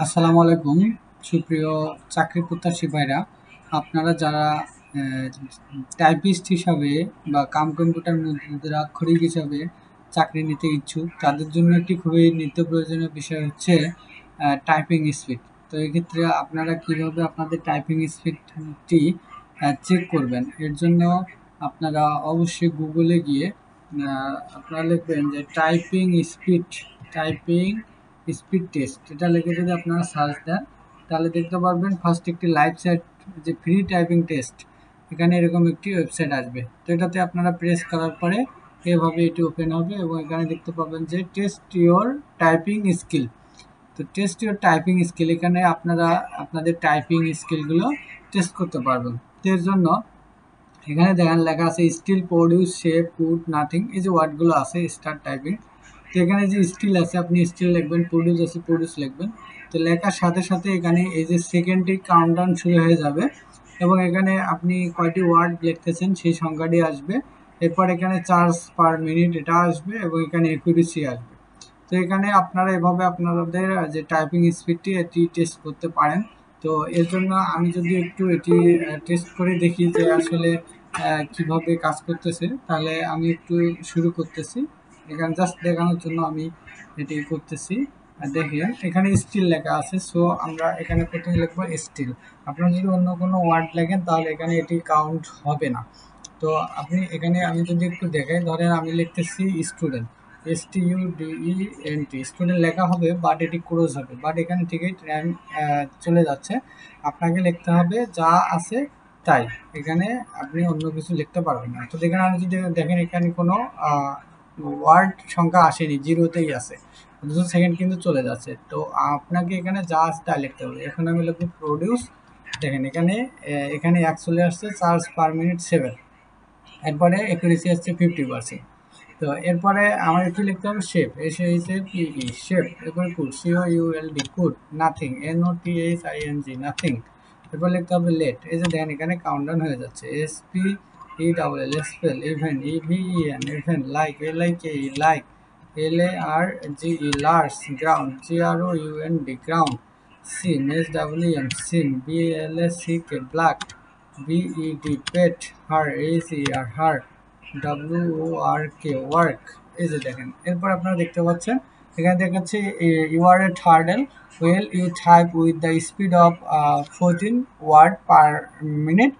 আসসালামু আলাইকুম সুপ্রিয় চাকরি প্রত্যাশী ভাইরা, আপনারা যারা টাইপিস্ট হিসাবে বা কম্পিউটার মুদ্রাক্ষরিক হিসাবে চাকরি নিতে ইচ্ছুক, তাদের জন্য একটি খুবই নিত্য প্রয়োজনীয় বিষয় হচ্ছে টাইপিং স্পিড। তো এক্ষেত্রে আপনারা কিভাবে আপনাদের টাইপিং স্পিডটি চেক করবেন, এর জন্য আপনারা অবশ্যই গুগলে গিয়ে আপনারা লিখবেন যে টাইপিং স্পিড টেস্ট, এটা লিখে যদি আপনারা সার্চ দেন তাহলে দেখতে পারবেন ফার্স্ট একটি লাইভ সাইট, যে ফ্রি টাইপিং টেস্ট, এখানে এরকম একটি ওয়েবসাইট আসবে। তো এটাতে আপনারা প্রেস করার পরে এভাবে এটি ওপেন হবে এবং এখানে দেখতে পাবেন যে টেস্ট ইওর টাইপিং স্কিল। তো টেস্ট ইওর টাইপিং স্কিল, এখানে আপনারা আপনাদের টাইপিং স্কিলগুলো টেস্ট করতে পারবেন। তো এর জন্য এখানে দেখেন লেখা আছে still, produce, shape, could, nothing, এই যে ওয়ার্ডগুলো আছে স্টার্ট টাইপিং। তো এখানে যে স্টিল আছে আপনি স্টিল লিখবেন, প্রডিউস আছে প্রডিউস লিখবেন। তো লেখার সাথে সাথে এখানে এই যে সেকেন্ডটি কাউন্টডাউন শুরু হয়ে যাবে এবং এখানে আপনি কয়টি ওয়ার্ড লিখতেছেন সেই সংখ্যাটি আসবে। এরপর এখানে চার্জ পার মিনিট এটা আসবে এবং এখানে একুরেসি আসবে। তো এখানে আপনারা এভাবে আপনাদের যে টাইপিং স্পিডটি এটি টেস্ট করতে পারেন। তো এর জন্য আমি যদি একটু এটি টেস্ট করে দেখি যে আসলে কিভাবে কাজ করতেছে, তাহলে আমি একটু শুরু করতেছি। এখানে জাস্ট দেখানোর জন্য আমি এটি করতেছি। দেখেন এখানে স্টিল লেখা আছে, সো আমরা এখানে প্রথমে লিখবো স্টিল। আপনারা যদি অন্য কোনো ওয়ার্ড লেখেন তাহলে এখানে এটি কাউন্ট হবে না। তো আপনি এখানে আমি যদি একটু দেখাই, ধরেন আমি লিখতেছি স্টুডেন্ট, STUDENT, স্টুডেন্ট লেখা হবে বাট এটি ক্লোজ হবে, বাট এখানে ঠিকই ট্রেন চলে যাচ্ছে। আপনাকে লিখতে হবে যা আছে তাই, এখানে আপনি অন্য কিছু লিখতে পারবেন না। তো এখানে আমি যদি দেখেন এখানে কোনো ওয়ার্ড সংখ্যা আসেনি, জিরোতেই আছে, 2 সেকেন্ড কিন্তু চলে যাচ্ছে। তো আপনাকে এখানে যা আছে তাই লিখতে হবে। এখন আমি লিখবো প্রডিউস, দেখেন এখানে এখানে 1 চলে আসছে, চার্জ পার মিনিট 7, এরপরে একুরেসি আসছে 50%। তো এরপরে আমাদের কি লিখতে হবে শেপ, SHAPE শেপ, এরপরে could, COULD could, nothing, NOTHING nothing, এরপর লিখতে হবে লেট। এই যে দেখেন এখানে কাউন্টডাউন হয়ে যাচ্ছে, SPELL spell, even, EVEN even, like, LIKE like, LARGE large, ground, GROUND ground, sin, SWM sin, BLSCK black, BED bed, her, HER her, WORK work. এই যে দেখেন এরপর আপনারা দেখতে পাচ্ছেন এখানে দেখাচ্ছে you are a turtle well you type with the speed of 14 word per minute,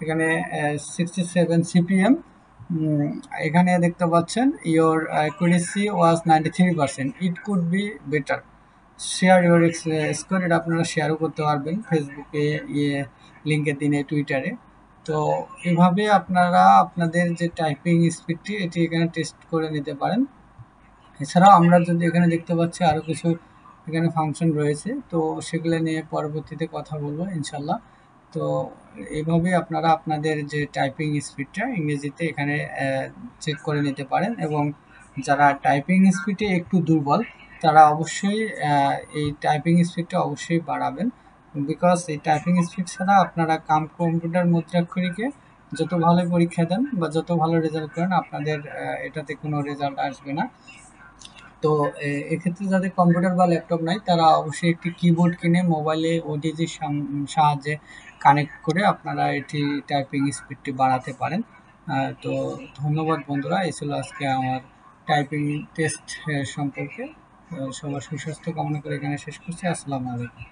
এখানে 67 CPM। এখানে দেখতে পাচ্ছেন your accuracy was 93%, it could be better, share your score, এটা আপনারা শেয়ারও করতে পারবেন ফেসবুকে, লিঙ্কডইনে, টুইটারে। তো এভাবে আপনারা আপনাদের যে টাইপিং স্পিডটি এটি এখানে টেস্ট করে নিতে পারেন। এছাড়াও আমরা যদি এখানে দেখতে পাচ্ছি আরও কিছু এখানে ফাংশন রয়েছে, তো সেগুলো নিয়ে পরবর্তীতে কথা বলবো ইনশাল্লাহ। তো এইভাবে আপনারা আপনাদের যে টাইপিং স্পিডটা ইংরেজিতে এখানে চেক করে নিতে পারেন। এবং যারা টাইপিং স্পিডে একটু দুর্বল তারা অবশ্যই এই টাইপিং স্পিডটা অবশ্যই বাড়াবেন, বিকজ এই টাইপিং স্পিড ছাড়া আপনারা কম্পিউটার মুদ্রাক্ষরিকে যত ভালো পরীক্ষা দেন বা যত ভালো রেজাল্ট করেন আপনাদের এটাতে কোনো রেজাল্ট আসবে না। তো এক্ষেত্রে যাদের কম্পিউটার বা ল্যাপটপ নাই তারা অবশ্যই একটি কিবোর্ড কিনে মোবাইলে ওটিজির সাহায্যে কানেক্ট করে আপনারা এটি টাইপিং স্পিডটি বাড়াতে পারেন। তো ধন্যবাদ বন্ধুরা, এই ছিল আজকে আমার টাইপিং টেস্ট সম্পর্কে। সবার সুস্বাস্থ্য কামনা করে এখানে শেষ করছি। আসসালামু আলাইকুম।